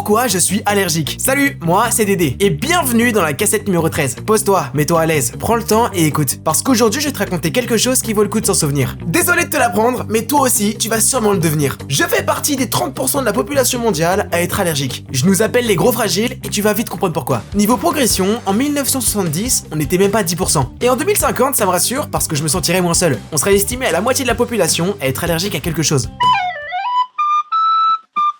pourquoi je suis allergique. Salut, moi c'est Dédé et bienvenue dans la cassette numéro 13. Pose-toi, mets-toi à l'aise, prends le temps et écoute. Parce qu'aujourd'hui je vais te raconter quelque chose qui vaut le coup de s'en souvenir. Désolé de te l'apprendre, mais toi aussi tu vas sûrement le devenir. Je fais partie des 30% de la population mondiale à être allergique. Je nous appelle les gros fragiles et tu vas vite comprendre pourquoi. Niveau progression, en 1970, on n'était même pas à 10%. Et en 2050, ça me rassure parce que je me sentirais moins seul. On serait estimé à la moitié de la population à être allergique à quelque chose.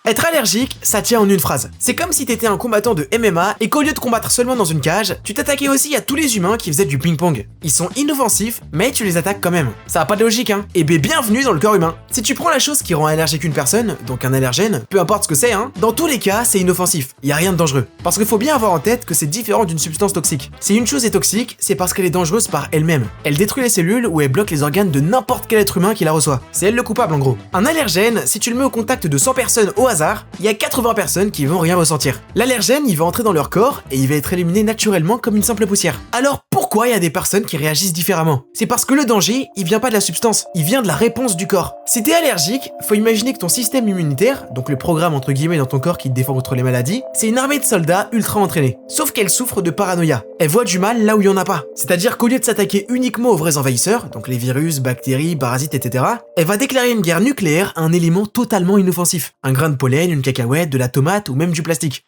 Être allergique, ça tient en une phrase. C'est comme si t'étais un combattant de MMA et qu'au lieu de combattre seulement dans une cage, tu t'attaquais aussi à tous les humains qui faisaient du ping-pong. Ils sont inoffensifs, mais tu les attaques quand même. Ça a pas de logique, hein. Et bienvenue dans le corps humain. Si tu prends la chose qui rend allergique une personne, donc un allergène, peu importe ce que c'est, hein, dans tous les cas, c'est inoffensif. Y a rien de dangereux. Parce qu'il faut bien avoir en tête que c'est différent d'une substance toxique. Si une chose est toxique, c'est parce qu'elle est dangereuse par elle-même. Elle détruit les cellules ou elle bloque les organes de n'importe quel être humain qui la reçoit. C'est elle le coupable en gros. Un allergène, si tu le mets au contact de 100 personnes au hasard, il y a 80 personnes qui vont rien ressentir. L'allergène, il va entrer dans leur corps et il va être éliminé naturellement comme une simple poussière. Alors pourquoi il y a des personnes qui réagissent différemment? C'est parce que le danger, il vient pas de la substance, il vient de la réponse du corps. Si t'es allergique, faut imaginer que ton système immunitaire, donc le programme entre guillemets dans ton corps qui te défend contre les maladies, c'est une armée de soldats ultra entraînés. Sauf qu'elle souffre de paranoïa. Elle voit du mal là où il y en a pas. C'est-à-dire qu'au lieu de s'attaquer uniquement aux vrais envahisseurs, donc les virus, bactéries, parasites, etc., elle va déclarer une guerre nucléaire à un élément totalement inoffensif. Un grain de pollen, une cacahuète, de la tomate ou même du plastique.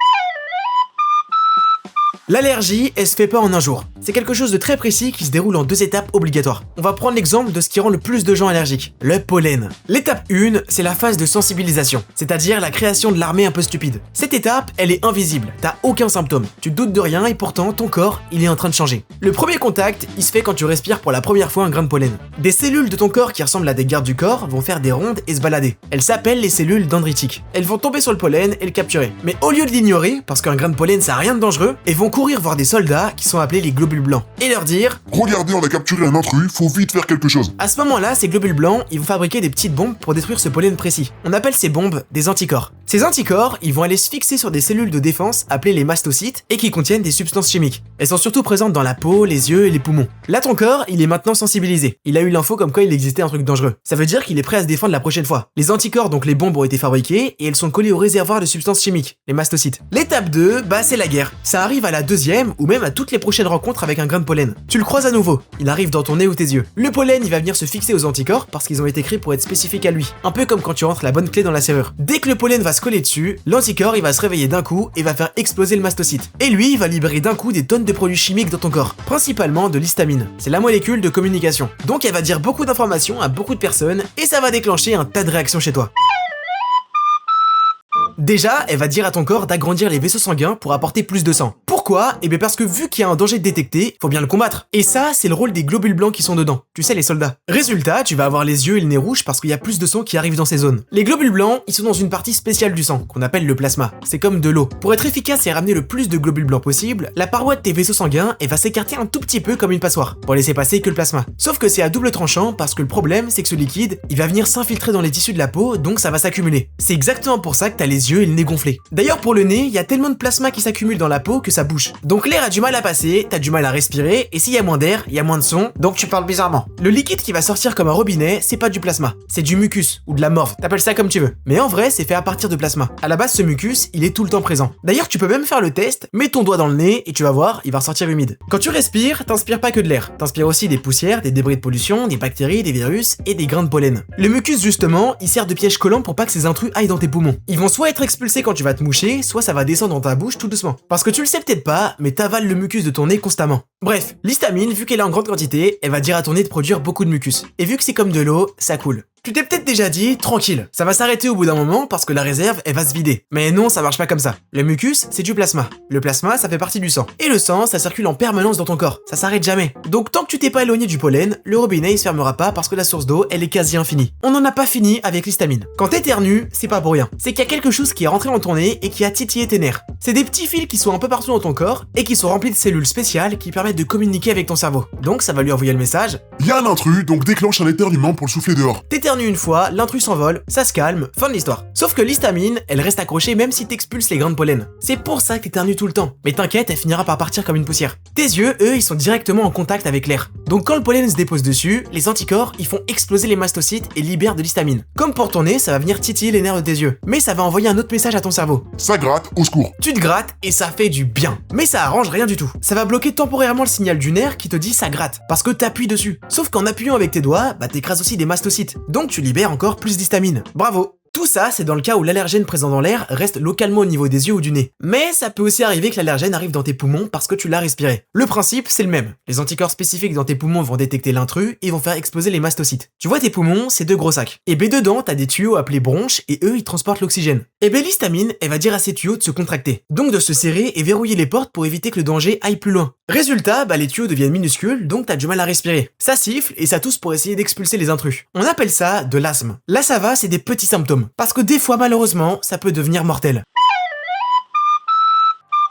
L'allergie, elle se fait pas en un jour. C'est quelque chose de très précis qui se déroule en 2 étapes obligatoires. On va prendre l'exemple de ce qui rend le plus de gens allergiques, le pollen. L'étape 1, c'est la phase de sensibilisation, c'est-à-dire la création de l'armée un peu stupide. Cette étape, elle est invisible, t'as aucun symptôme, tu te doutes de rien et pourtant ton corps, il est en train de changer. Le premier contact, il se fait quand tu respires pour la première fois un grain de pollen. Des cellules de ton corps qui ressemblent à des gardes du corps vont faire des rondes et se balader. Elles s'appellent les cellules dendritiques. Elles vont tomber sur le pollen et le capturer. Mais au lieu de l'ignorer, parce qu'un grain de pollen ça a rien de dangereux, elles vont courir voir des soldats qui sont appelés les globules blancs et leur dire « Regardez, on a capturé un intrus, faut vite faire quelque chose !» À ce moment-là, ces globules blancs, ils vont fabriquer des petites bombes pour détruire ce pollen précis. On appelle ces bombes des anticorps. Ces anticorps, ils vont aller se fixer sur des cellules de défense appelées les mastocytes et qui contiennent des substances chimiques. Elles sont surtout présentes dans la peau, les yeux et les poumons. Là, ton corps, il est maintenant sensibilisé. Il a eu l'info comme quoi il existait un truc dangereux. Ça veut dire qu'il est prêt à se défendre la prochaine fois. Les anticorps, donc les bombes, ont été fabriquées et elles sont collées au réservoir de substances chimiques, les mastocytes. L'étape 2, c'est la guerre. Ça arrive à la 2e ou même à toutes les prochaines rencontres avec un grain de pollen. Tu le croises à nouveau, il arrive dans ton nez ou tes yeux. Le pollen, il va venir se fixer aux anticorps parce qu'ils ont été créés pour être spécifiques à lui. Un peu comme quand tu rentres la bonne clé dans la serrure. Dès que le pollen va se coller dessus, l'anticorps, il va se réveiller d'un coup et va faire exploser le mastocyte. Et lui, il va libérer d'un coup des tonnes de produits chimiques dans ton corps, principalement de l'histamine. C'est la molécule de communication. Donc elle va dire beaucoup d'informations à beaucoup de personnes et ça va déclencher un tas de réactions chez toi. Déjà, elle va dire à ton corps d'agrandir les vaisseaux sanguins pour apporter plus de sang. Pourquoi? Eh bien parce que vu qu'il y a un danger détecté, faut bien le combattre. Et ça, c'est le rôle des globules blancs qui sont dedans. Tu sais, les soldats. Résultat, tu vas avoir les yeux et le nez rouge parce qu'il y a plus de sang qui arrive dans ces zones. Les globules blancs, ils sont dans une partie spéciale du sang, qu'on appelle le plasma. C'est comme de l'eau. Pour être efficace et ramener le plus de globules blancs possible, la paroi de tes vaisseaux sanguins, elle va s'écarter un tout petit peu comme une passoire, pour laisser passer que le plasma. Sauf que c'est à double tranchant parce que le problème, c'est que ce liquide, il va venir s'infiltrer dans les tissus de la peau, donc ça va s'accumuler. C'est exactement pour ça que t'as les yeux et le nez gonflés. D'ailleurs, pour le nez, il y a tellement de plasma qui s'accumule dans la peau que ça bouche. Donc l'air a du mal à passer, t'as du mal à respirer, et s'il y a moins d'air, il y a moins de son, donc tu parles bizarrement. Le liquide qui va sortir comme un robinet, c'est pas du plasma, c'est du mucus, ou de la morve, t'appelles ça comme tu veux. Mais en vrai, c'est fait à partir de plasma. À la base, ce mucus, il est tout le temps présent. D'ailleurs, tu peux même faire le test, mets ton doigt dans le nez, et tu vas voir, il va ressortir humide. Quand tu respires, t'inspires pas que de l'air, t'inspires aussi des poussières, des débris de pollution, des bactéries, des virus, et des grains de pollen. Le mucus, justement, il sert de piège collant pour pas que ces intrus aillent dans tes poumons. Ils vont soit être expulsés quand tu vas te moucher, soit ça va descendre dans ta bouche tout doucement. Parce que tu le sais peut-être pas, mais t'avales le mucus de ton nez constamment. Bref, l'histamine, vu qu'elle est en grande quantité, elle va dire à ton nez de produire beaucoup de mucus. Et vu que c'est comme de l'eau, ça coule. Tu t'es peut-être déjà dit, tranquille, ça va s'arrêter au bout d'un moment parce que la réserve, elle va se vider. Mais non, ça marche pas comme ça. Le mucus, c'est du plasma. Le plasma, ça fait partie du sang. Et le sang, ça circule en permanence dans ton corps. Ça s'arrête jamais. Donc tant que tu t'es pas éloigné du pollen, le robinet, il se fermera pas parce que la source d'eau, elle est quasi infinie. On n'en a pas fini avec l'histamine. Quand t'éternues, c'est pas pour rien. C'est qu'il y a quelque chose qui est rentré dans ton nez et qui a titillé tes nerfs. C'est des petits fils qui sont un peu partout dans ton corps et qui sont remplis de cellules spéciales qui permettent de communiquer avec ton cerveau. Donc ça va lui envoyer le message. Il y a un intrus, donc déclenche un éternuement pour le souffler dehors. t'éternues une fois, l'intrus s'envole, ça se calme, fin de l'histoire. Sauf que l'histamine, elle reste accrochée même si t'expulses les grains de pollen. C'est pour ça que t'éternues tout le temps. Mais t'inquiète, elle finira par partir comme une poussière. Tes yeux, eux, ils sont directement en contact avec l'air. Donc quand le pollen se dépose dessus, les anticorps, ils font exploser les mastocytes et libèrent de l'histamine. Comme pour ton nez, ça va venir titiller les nerfs de tes yeux. Mais ça va envoyer un autre message à ton cerveau. Ça gratte, au secours. Tu te grattes et ça fait du bien. Mais ça arrange rien du tout. Ça va bloquer temporairement le signal du nerf qui te dit ça gratte. Parce que t'appuies dessus. Sauf qu'en appuyant avec tes doigts, bah t'écrases aussi des mastocytes. Donc tu libères encore plus d'histamine. Bravo! Tout ça, c'est dans le cas où l'allergène présent dans l'air reste localement au niveau des yeux ou du nez. Mais ça peut aussi arriver que l'allergène arrive dans tes poumons parce que tu l'as respiré. Le principe, c'est le même. Les anticorps spécifiques dans tes poumons vont détecter l'intrus et vont faire exploser les mastocytes. Tu vois tes poumons, c'est deux gros sacs. Et ben dedans, t'as des tuyaux appelés bronches et eux, ils transportent l'oxygène. Et ben l'histamine, elle va dire à ces tuyaux de se contracter. Donc de se serrer et verrouiller les portes pour éviter que le danger aille plus loin. Résultat, bah les tuyaux deviennent minuscules, donc t'as du mal à respirer. Ça siffle et ça tousse pour essayer d'expulser les intrus. On appelle ça de l'asthme. Là ça va, c'est des petits symptômes. Parce que des fois malheureusement, ça peut devenir mortel.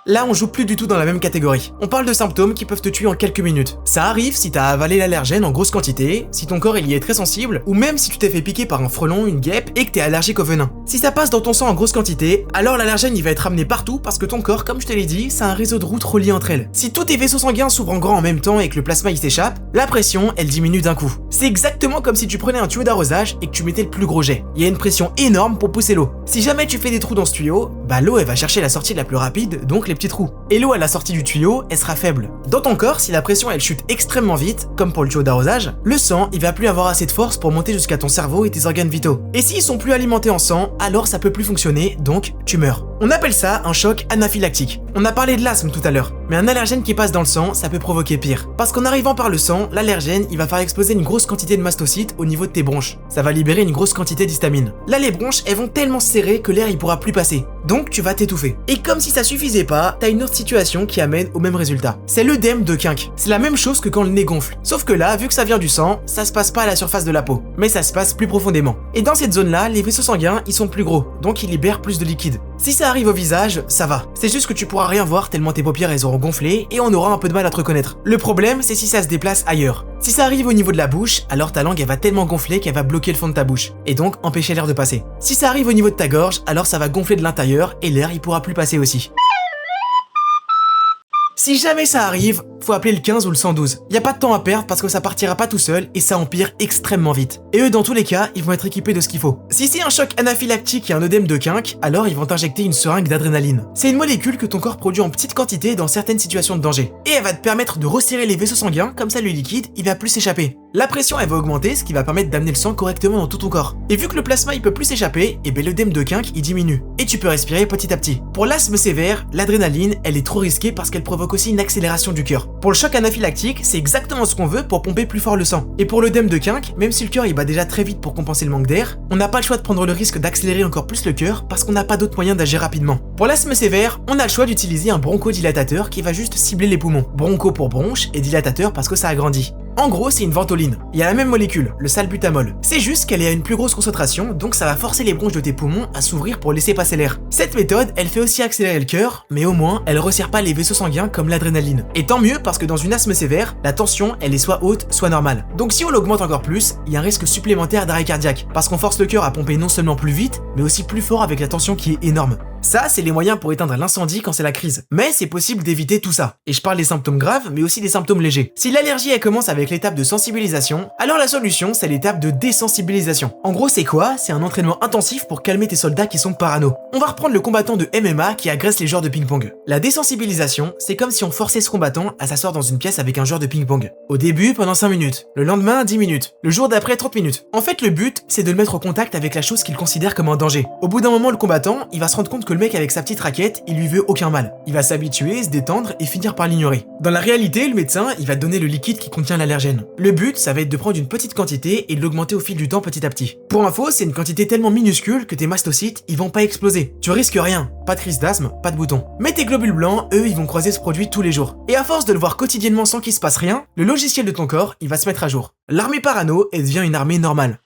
Là, on joue plus du tout dans la même catégorie. On parle de symptômes qui peuvent te tuer en quelques minutes. Ça arrive si t'as avalé l'allergène en grosse quantité, si ton corps il y est très sensible, ou même si tu t'es fait piquer par un frelon, une guêpe, et que t'es allergique au venin. Si ça passe dans ton sang en grosse quantité, alors l'allergène il va être ramené partout parce que ton corps, comme je te l'ai dit, c'est un réseau de routes reliées entre elles. Si tous tes vaisseaux sanguins s'ouvrent en grand en même temps et que le plasma il s'échappe, la pression elle diminue d'un coup. C'est exactement comme si tu prenais un tuyau d'arrosage et que tu mettais le plus gros jet. Il y a une pression énorme pour pousser l'eau. Si jamais tu fais des trous dans ce tuyau, bah l'eau elle va chercher la sortie la plus rapide, donc les petits trous. Et l'eau à la sortie du tuyau, elle sera faible. Dans ton corps, si la pression elle chute extrêmement vite, comme pour le tuyau d'arrosage, le sang il va plus avoir assez de force pour monter jusqu'à ton cerveau et tes organes vitaux. Et s'ils sont plus alimentés en sang, alors ça peut plus fonctionner, donc tu meurs. On appelle ça un choc anaphylactique. On a parlé de l'asthme tout à l'heure, mais un allergène qui passe dans le sang, ça peut provoquer pire. Parce qu'en arrivant par le sang, l'allergène il va faire exploser une grosse quantité de mastocytes au niveau de tes bronches. Ça va libérer une grosse quantité d'histamine. Là les bronches elles vont tellement se serrer que l'air il pourra plus passer. Donc tu vas t'étouffer. Et comme si ça suffisait pas, t'as une autre situation qui amène au même résultat. C'est l'œdème de Quinck. C'est la même chose que quand le nez gonfle. Sauf que là, vu que ça vient du sang, ça se passe pas à la surface de la peau, mais ça se passe plus profondément. Et dans cette zone-là, les vaisseaux sanguins, ils sont plus gros, donc ils libèrent plus de liquide. Si ça arrive au visage, ça va. C'est juste que tu pourras rien voir tellement tes paupières elles auront gonflé et on aura un peu de mal à te reconnaître. Le problème, c'est si ça se déplace ailleurs. Si ça arrive au niveau de la bouche, alors ta langue elle va tellement gonfler qu'elle va bloquer le fond de ta bouche, et donc empêcher l'air de passer. Si ça arrive au niveau de ta gorge, alors ça va gonfler de l'intérieur et l'air il pourra plus passer aussi. Si jamais ça arrive, faut appeler le 15 ou le 112. Y a pas de temps à perdre parce que ça partira pas tout seul et ça empire extrêmement vite. Et eux dans tous les cas, ils vont être équipés de ce qu'il faut. Si c'est un choc anaphylactique et un œdème de Quinck, alors ils vont t'injecter une seringue d'adrénaline. C'est une molécule que ton corps produit en petite quantité dans certaines situations de danger. Et elle va te permettre de resserrer les vaisseaux sanguins, comme ça le liquide, il va plus s'échapper. La pression elle va augmenter, ce qui va permettre d'amener le sang correctement dans tout ton corps. Et vu que le plasma il peut plus s'échapper, et ben l'œdème de Quinck il diminue. Et tu peux respirer petit à petit. Pour l'asthme sévère, l'adrénaline elle est trop risquée parce qu'elle provoque aussi une accélération du cœur. Pour le choc anaphylactique, c'est exactement ce qu'on veut pour pomper plus fort le sang. Et pour l'œdème de Quinck, même si le cœur il bat déjà très vite pour compenser le manque d'air, on n'a pas le choix de prendre le risque d'accélérer encore plus le cœur parce qu'on n'a pas d'autre moyen d'agir rapidement. Pour l'asthme sévère, on a le choix d'utiliser un bronchodilatateur qui va juste cibler les poumons. Broncho pour bronche et dilatateur parce que ça agrandit. En gros, c'est une ventoline. Il y a la même molécule, le salbutamol. C'est juste qu'elle est à une plus grosse concentration, donc ça va forcer les bronches de tes poumons à s'ouvrir pour laisser passer l'air. Cette méthode, elle fait aussi accélérer le cœur, mais au moins, elle resserre pas les vaisseaux sanguins comme l'adrénaline. Et tant mieux parce que dans une asthme sévère, la tension, elle est soit haute, soit normale. Donc si on l'augmente encore plus, il y a un risque supplémentaire d'arrêt cardiaque, parce qu'on force le cœur à pomper non seulement plus vite, mais aussi plus fort avec la tension qui est énorme. Ça, c'est les moyens pour éteindre l'incendie quand c'est la crise. Mais c'est possible d'éviter tout ça. Et je parle des symptômes graves, mais aussi des symptômes légers. Si l'allergie elle commence avec l'étape de sensibilisation, alors la solution c'est l'étape de désensibilisation. En gros c'est quoi? C'est un entraînement intensif pour calmer tes soldats qui sont parano. On va reprendre le combattant de MMA qui agresse les joueurs de ping-pong. La désensibilisation, c'est comme si on forçait ce combattant à s'asseoir dans une pièce avec un joueur de ping-pong. Au début pendant 5 minutes, le lendemain 10 minutes, le jour d'après 30 minutes. En fait le but c'est de le mettre au contact avec la chose qu'il considère comme un danger. Au bout d'un moment le combattant, il va se rendre compte que le mec avec sa petite raquette, il lui veut aucun mal. Il va s'habituer, se détendre et finir par l'ignorer. Dans la réalité, le médecin, il va te donner le liquide qui contient l'allergène. Le but, ça va être de prendre une petite quantité et de l'augmenter au fil du temps petit à petit. Pour info, c'est une quantité tellement minuscule que tes mastocytes, ils vont pas exploser. Tu risques rien, pas de crise d'asthme, pas de boutons. Mais tes globules blancs, eux, ils vont croiser ce produit tous les jours. Et à force de le voir quotidiennement sans qu'il se passe rien, le logiciel de ton corps, il va se mettre à jour. L'armée parano, elle devient une armée normale.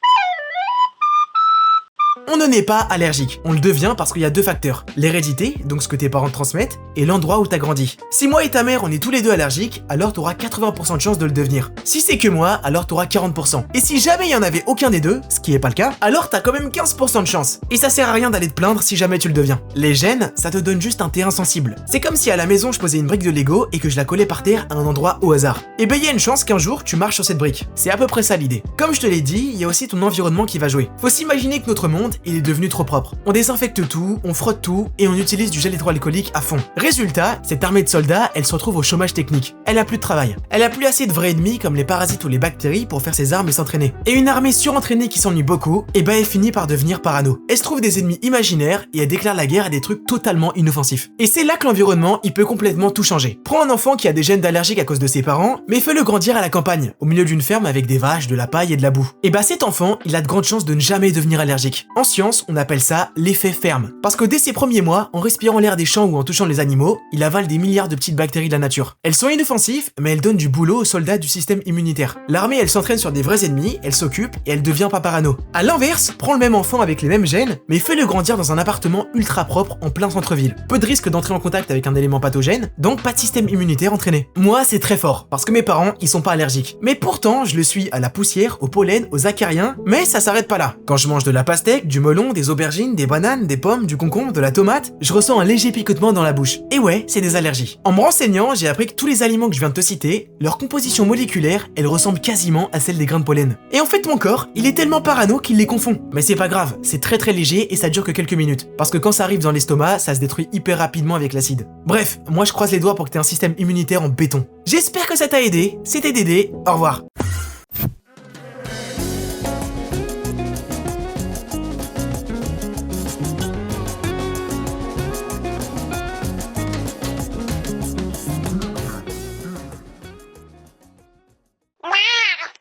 On ne naît pas allergique, on le devient parce qu'il y a deux facteurs. L'hérédité, donc ce que tes parents te transmettent, et l'endroit où t'as grandi. Si moi et ta mère on est tous les deux allergiques, alors t'auras 80% de chance de le devenir. Si c'est que moi, alors t'auras 40%. Et si jamais il y en avait aucun des deux, ce qui est pas le cas, alors t'as quand même 15% de chance. Et ça sert à rien d'aller te plaindre si jamais tu le deviens. Les gènes, ça te donne juste un terrain sensible. C'est comme si à la maison je posais une brique de Lego et que je la collais par terre à un endroit au hasard. Et ben il y a une chance qu'un jour tu marches sur cette brique. C'est à peu près ça l'idée. Comme je te l'ai dit, il y a aussi ton environnement qui va jouer. Faut s'imaginer que notre monde, il est devenu trop propre. On désinfecte tout, on frotte tout et on utilise du gel hydroalcoolique à fond. Résultat, cette armée de soldats, elle se retrouve au chômage technique. Elle a plus de travail. Elle a plus assez de vrais ennemis comme les parasites ou les bactéries pour faire ses armes et s'entraîner. Et une armée surentraînée qui s'ennuie beaucoup, et ben elle finit par devenir parano. Elle se trouve des ennemis imaginaires et elle déclare la guerre à des trucs totalement inoffensifs. Et c'est là que l'environnement, il peut complètement tout changer. Prends un enfant qui a des gènes d'allergique à cause de ses parents, mais fais-le grandir à la campagne, au milieu d'une ferme avec des vaches, de la paille et de la boue. Et bah cet enfant, il a de grandes chances de ne jamais devenir allergique. En science, on appelle ça l'effet ferme. Parce que dès ses premiers mois, en respirant l'air des champs ou en touchant les animaux, il avale des milliards de petites bactéries de la nature. Elles sont inoffensives, mais elles donnent du boulot aux soldats du système immunitaire. L'armée, elle s'entraîne sur des vrais ennemis, elle s'occupe et elle devient pas parano. À l'inverse, prends le même enfant avec les mêmes gènes, mais fais-le grandir dans un appartement ultra propre en plein centre-ville. Peu de risque d'entrer en contact avec un élément pathogène, donc pas de système immunitaire entraîné. Moi, c'est très fort, parce que mes parents, ils sont pas allergiques. Mais pourtant, je le suis à la poussière, au pollen, aux acariens, mais ça s'arrête pas là. Quand je mange de la pastèque, du melon, des aubergines, des bananes, des pommes, du concombre, de la tomate, je ressens un léger picotement dans la bouche. Et ouais, c'est des allergies. En me renseignant, j'ai appris que tous les aliments que je viens de te citer, leur composition moléculaire, elle ressemble quasiment à celle des grains de pollen. Et en fait, mon corps, il est tellement parano qu'il les confond. Mais c'est pas grave, c'est très léger et ça dure que quelques minutes. Parce que quand ça arrive dans l'estomac, ça se détruit hyper rapidement avec l'acide. Bref, moi je croise les doigts pour que t'aies un système immunitaire en béton. J'espère que ça t'a aidé, c'était Dédé, au revoir.